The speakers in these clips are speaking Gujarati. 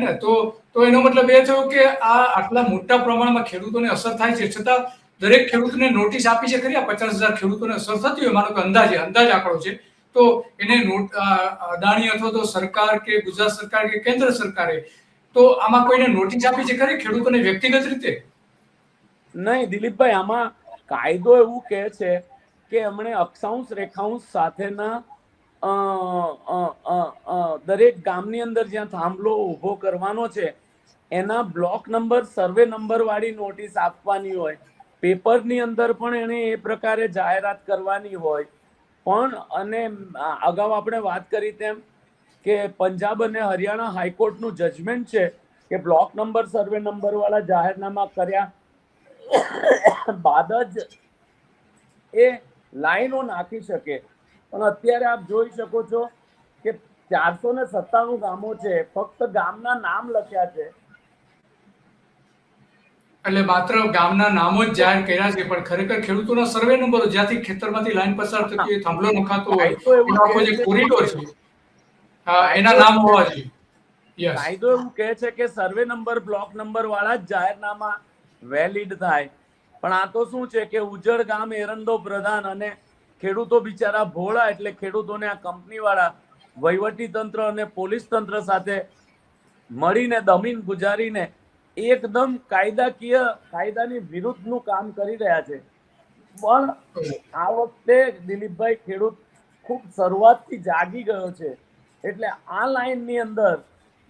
હે ને? તો એનો મતલબ એ થયો કે આ આટલા મોટા પ્રમાણમાં ખેડૂતોને અસર થાય છે, છતાં દરેક ખેડૂતને નોટિસ આપી છે ખરી? આ 50,000 ખેડૂતોને અસર થતી હોય, માનો કે અંદાજ આંકડો છે, તો એને અદાણી અથવા તો સરકાર કે ગુજરાત સરકાર કે કેન્દ્ર સરકારે તો આમાં કોઈને નોટિસ આપી છે ખરી ખેડૂતોને વ્યક્તિગત રીતે? નહીં દિલીપભાઈ, આમાં કાયદો એવું કહે છે કે એમણે અક્ષાંશ રેખાંશ સાથેના દરેક ગામની અંદર જ્યાં થાંભલો ઉભો કરવાનો છે એના બ્લોક નંબર, સર્વે નંબર વાળી નોટિસ આપવાની હોય. પેપરની અંદર પણ એને એ પ્રકારે જાહેરાત કરવાની હોય. પણ અને અગાઉ આપણે વાત કરી તેમ કે પંજાબ અને હરિયાણા હાઈકોર્ટનું જજમેન્ટ છે કે બ્લોક નંબર, સર્વે નંબર વાળા જાહેરનામા કર્યા બાદ જ એ લાઈનો નાખી શકે. પણ અત્યારે આપ જોઈ શકો છો કે 497 ગામો છે, ફક્ત ગામના નામ લખ્યા છે. એટલે માત્ર ગામના નામો જ જાહેર કર્યા છે, પણ ખરેખર ખેડૂતોના સર્વે નંબરો જ્યાંથી ખેતરમાંથી લાઈન પસાર થતી હોય, થાંભલો નખાતો હોય, એનો આખો જે કોરિડોર છે એના નામ હોવા જોઈએ. કાયદો એવું કહે છે કે સર્વે નંબર, બ્લોક નંબર વાળા જ જાહેરનામા વેલિડ થાય. પણ આ તો શું છે કે ઉજ્જડ ગામ, એરંડો પ્રધાન અને ખેડૂતો બિચારા ભોળા, એટલે ખેડૂતોને આ કંપની વાળા વહીવટી તંત્ર અને પોલીસ તંત્ર સાથે મળીને દમીન ગુજારીને એકદમ કાયદાની વિરુદ્ધનું કામ કરી રહ્યા છે. પણ આ વખતે દિલીપભાઈ ખેડૂત ખૂબ શરૂઆતથી જાગી ગયો છે. એટલે આ લાઈનની અંદર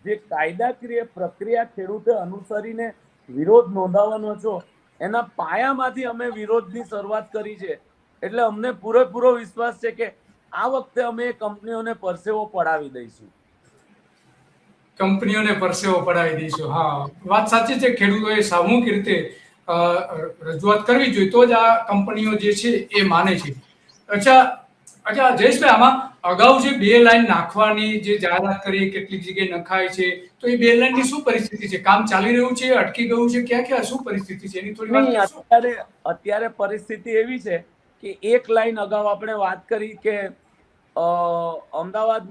જે કાયદાકીય પ્રક્રિયા ખેડૂતે અનુસરીને વિરોધ નોંધાવવાનો છો, એના પાયામાંથી અમે વિરોધની શરૂઆત કરી છે. એટલે અમને પૂરેપૂરો વિશ્વાસ છે કે આ વખતે અમે કંપનીઓને પરસેવો પડાવી દઈશું. હા, વાત સાચી છે. ખેડૂતોએ સામૂહિક રીતે રજૂઆત કરવી જોઈએ, તો જ આ કંપનીઓ જે છે એ માને છે. અચ્છા જયેશભાઈ, આમાં અગાઉ જે 2 લાઈન નાખવાની જે જાહેરાત કરી, કેટલીક જગ્યાએ નખાય છે, તો એ 2 લાઈનની શું પરિસ્થિતિ છે? કામ ચાલી રહ્યું છે, અટકી ગયું છે, ક્યાં શું પરિસ્થિતિ છે એની થોડી વાત કરશો? અત્યારે પરિસ્થિતિ એવી છે કે 1 લાઈન અગાઉ આપણે વાત કરી કે અમદાવાદ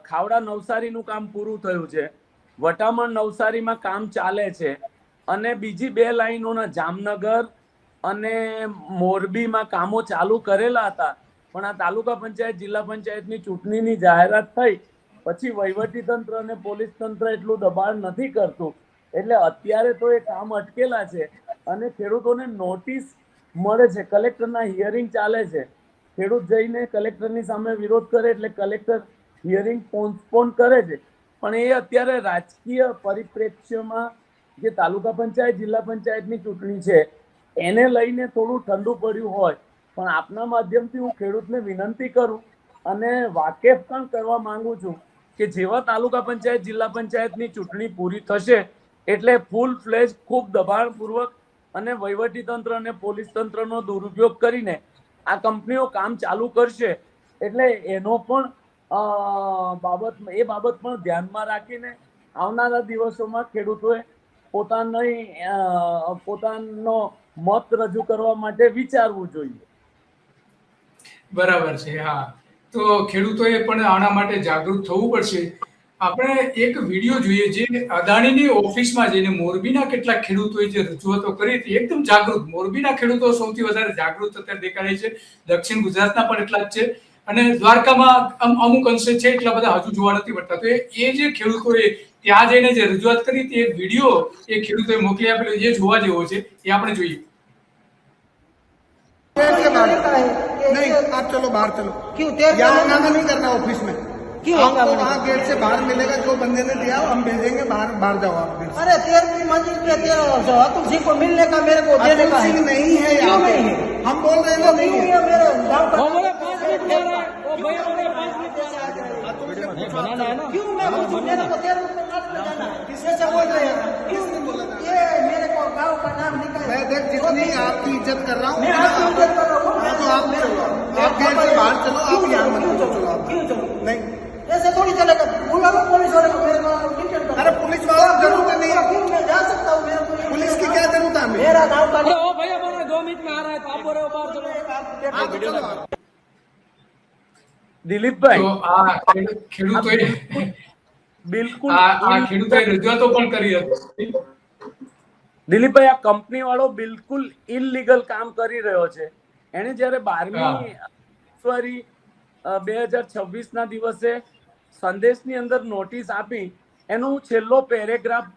ખાવડા નવસારીનું કામ પૂરું થયું છે, વટામણ નવસારીમાં કામ ચાલે છે, અને બીજી 2 લાઈનોના જામનગર અને મોરબીમાં કામો ચાલુ કરેલા હતા. પણ આ તાલુકા પંચાયત, જિલ્લા પંચાયતની ચૂંટણીની જાહેરાત થઈ પછી વહીવટી તંત્ર અને પોલીસ તંત્ર એટલું દબાણ નથી કરતું, એટલે અત્યારે તો એ કામ અટકેલા છે અને ખેડૂતોને નોટિસ મળે છે. કલેક્ટરના હિયરિંગ ચાલે છે. ખેડૂત જઈને કલેક્ટરની સામે વિરોધ કરે એટલે કલેક્ટર હિયરિંગ પોસ્ટપોન કરે છે. પણ એ અત્યારે રાજકીય પરિપ્રેક્ષ્યમાં જે તાલુકા પંચાયત, જિલ્લા પંચાયતની ચૂંટણી છે એને લઈને થોડું ઠંડુ પડ્યું હોય. પણ આપના માધ્યમથી હું ખેડૂતને વિનંતી કરું અને વાકેફ પણ કરવા માંગુ છું કે જેવા તાલુકા પંચાયત, જિલ્લા પંચાયતની ચૂંટણી પૂરી થશે એટલે ફૂલ ફ્લેજ, ખૂબ દબાણપૂર્વક અને વહીવટી તંત્ર અને પોલીસ તંત્રનો દુરુપયોગ કરીને આ કંપનીઓ કામ ચાલુ કરશે. એટલે એનો પણ બાબત પણ ધ્યાનમાં રાખીને આવનારા દિવસોમાં ખેડૂતોએ પોતાનો મત રજૂ કરવા માટે વિચારવું જોઈએ. બરાબર છે. હા, તો ખેડૂતોએ પણ આના માટે જાગૃત થવું પડશે. આપણે એક વિડીયો જોઈએ જે અદાણીની ઓફિસમાં જઈને મોરબીના કેટલાક ખેડૂતોએ જે રજૂઆતો કરી હતી, એકદમ જાગૃત. મોરબીના ખેડૂતો સૌથી વધારે જાગૃત અત્યારે દેખાય છે. દક્ષિણ ગુજરાતના પણ એટલા જ છે, અને દ્વારકામાં અમુક અંશે છે, એટલા બધા હજુ જોવા નથી મળતા. તો એ જે ખેડૂતોએ ત્યાં જઈને જે રજૂઆત કરી હતી, એ વિડીયો એ ખેડૂતોએ મોકલી આપેલો, એ જોવા જેવો છે. એ આપણે જોઈએ. नहीं, आप चलो बाहर चलो। क्यों? यहाँ हंगामा नहीं करना ऑफिस में। क्यों? आपको वहाँ गेट से बाहर मिलेगा, जो बंदे ने दिया हम भेजेंगे, बाहर जाओ आप। अरे 13वीं मंजिल पे 13 अतुल सिंह को मिलने का, मेरे को देने का सिंह नहीं है यहाँ पे। हम बोल रहे हैं नहीं है मेरे गाँव का। क्यों मैं मेरे को 13 किससे बोल रहे हैं? क्यों ये मेरे को गाँव का नाम निकाल? मैं देख जितनी आपकी इज्जत कर रहा हूँ, मैं आपकी इज्जत कर रहा हूँ। तो आप गेट से बाहर चलो, आप यहाँ मत चलो। क्यों चलो? नहीं, ऐसे थोड़ी चलेगा। बुला लो पुलिस वाले को, मेरे को डिटेल करो। अरे पुलिस वाला जरूरत नहीं है। क्यों? मैं जा सकता हूँ, मेरे को पुलिस की क्या जरूरत है? मेरा गाँव का भैया 2 मिनट में आ रहा है, तो आप बोल रहे हो बाहर चलो। દિલીપભાઈ, તો આ ખેડૂતોએ બિલકુલ આ ખેડૂતોએ રજૂઆતો પણ કરી હતી. દિલીપભાઈ, આ કંપની વાળો બિલકુલ ઇલીગલ કામ કરી રહ્યો છે. એને જ્યારે 12મી ફેબ્રુઆરી 2026 ના દિવસે સંદેશની અંદર નોટિસ આપી, એનો હું છેલ્લો પેરેગ્રાફ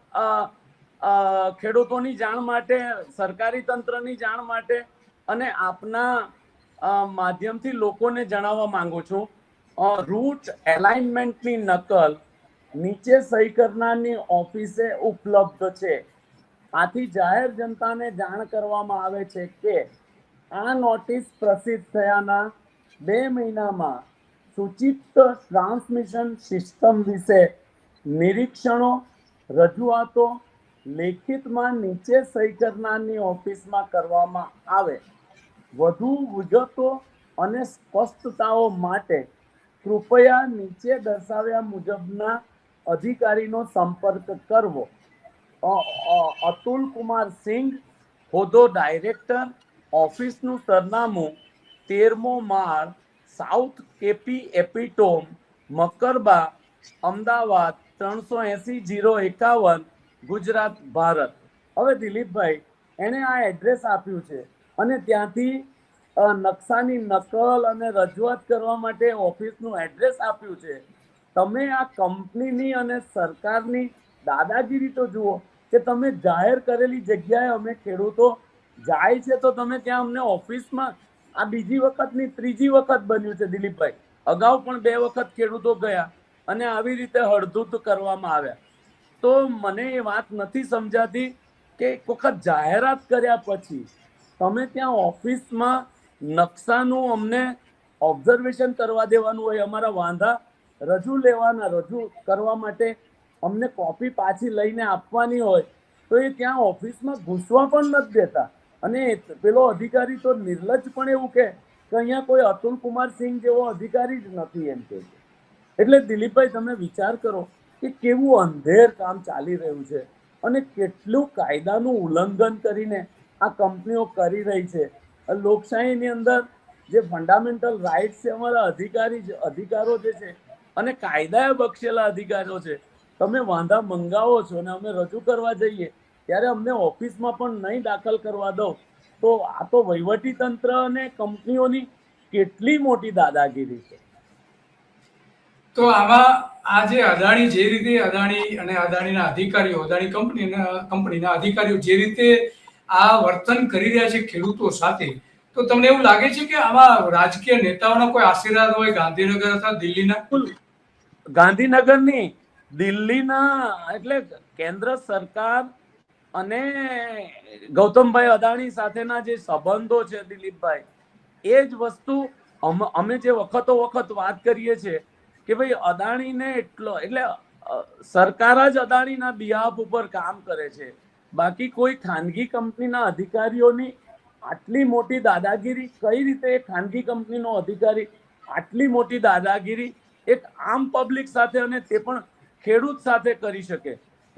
ખેડૂતોની જાણ માટે, સરકારી તંત્રની જાણ માટે અને આપના માધ્યમથી લોકોને જણાવવા માંગુ છું. રૂટ એલાઇનમેન્ટની નકલ નીચે સહી કરનારની ઓફિસે ઉપલબ્ધ છે. આથી જાહેર જનતાને જાણ કરવામાં આવે છે કે આ નોટિસ પ્રસિદ્ધ થયાના 2 મહિનામાં સૂચિત ટ્રાન્સમિશન સિસ્ટમ વિશે નિરીક્ષણો, રજૂઆતો લેખિતમાં નીચે સહી કરનારની ઓફિસમાં કરવામાં આવે. વધુ વિગતો અને સ્પષ્ટતાઓ માટે કૃપયા નીચે દર્શાવ્યા મુજબના અધિકારીનો સંપર્ક કરવો. અતુલ કુમાર સિંઘ, હોદ્દો ડાયરેક્ટર, ઓફિસનું સરનામું 13મો માળ, સાઉથ કેપી એપિટોમ, મકરબા, અમદાવાદ 380-051, ગુજરાત, ભારત. હવે દિલીપભાઈ, એણે આ એડ્રેસ આપ્યું છે અને ત્યાંથી નકશાની નકલ અને રજૂઆત કરવા માટે ઓફિસનું એડ્રેસ આપ્યું છે. તમે આ કંપનીની અને સરકારની દાદાગીરી તો જુઓ કે તમે જાહેર કરેલી જગ્યાએ અમે ખેડૂતો જાય છે તો તમે ત્યાં અમને ઓફિસમાં, આ બીજી વખતની ત્રીજી વખત બન્યું છે દિલીપભાઈ. અગાઉ પણ 2 વખત ખેડૂતો ગયા અને આવી રીતે હળધૂત કરવામાં આવ્યા. તો મને એ વાત નથી સમજાતી કે એક વખત જાહેરાત કર્યા પછી તમે ત્યાં ઓફિસમાં નકશાનું અમને ઓબ્ઝર્વેશન કરવા દેવાનું હોય, અમારા વાંધા રજૂ કરવા માટે અમને કોપી પાછી લઈને આપવાની હોય, તો એ ત્યાં ઓફિસમાં ઘૂસવા પણ નથી દેતા. અને પેલો અધિકારી તો નિર્લજ્જ પણ એવું કે અહીંયા કોઈ અતુલ કુમાર સિંઘ જેવો અધિકારી જ નથી એમ કે. એટલે દિલીપભાઈ, તમે વિચાર કરો કે કેવું અંધેર કામ ચાલી રહ્યું છે અને કેટલું કાયદાનું ઉલ્લંઘન કરીને આ કંપનીઓ કરી રહી છે. લોકશાહીની અંદર જે ફંડામેન્ટલ રાઇટ્સ છે, અમારા અધિકારો જે છે અને કાયદાએ બક્ષેલા અધિકારો છે, તમે વાંધા મંગાવો છો અને અમે રજૂ કરવા જઈએ ત્યારે અમને ઓફિસમાં પણ નહીં દાખલ કરવા દો, તો આ તો વહીવટી તંત્ર અને કંપનીઓની કેટલી મોટી દાદાગીરી છે. તો આમાં આ જે અદાણી, જે રીતે અદાણી અને અદાણીના અધિકારીઓ, અદાણી કંપનીના અધિકારીઓ જે રીતે આ વર્તન કરી રહ્યા છે ખેડૂતો સાથે, તો તમને એવું લાગે છે કે આમાં રાજકીય નેતાઓના કોઈ આશીર્વાદ હોય ગાંધીનગર અથવા દિલ્હીના? ગાંધીનગરની, દિલ્હીના, એટલે કેન્દ્ર સરકાર અને ગૌતમભાઈ અદાણી સાથેના જે સંબંધો છે દિલીપભાઈ, એ જ વસ્તુ અમે જે વખતો વખત વાત કરીએ છીએ કે ભાઈ અદાણીને એટલે સરકાર જ અદાણીના બિહાફ ઉપર કામ કરે છે. બાકી કોઈ ખાનગી કંપનીના અધિકારીઓની આટલી મોટી દાદાગીરી કઈ રીતે, એક ખાનગી કંપનીનો અધિકારી આટલી મોટી દાદાગીરી એક આમ પબ્લિક સાથે અને તે પણ ખેડૂત સાથે કરી શકે?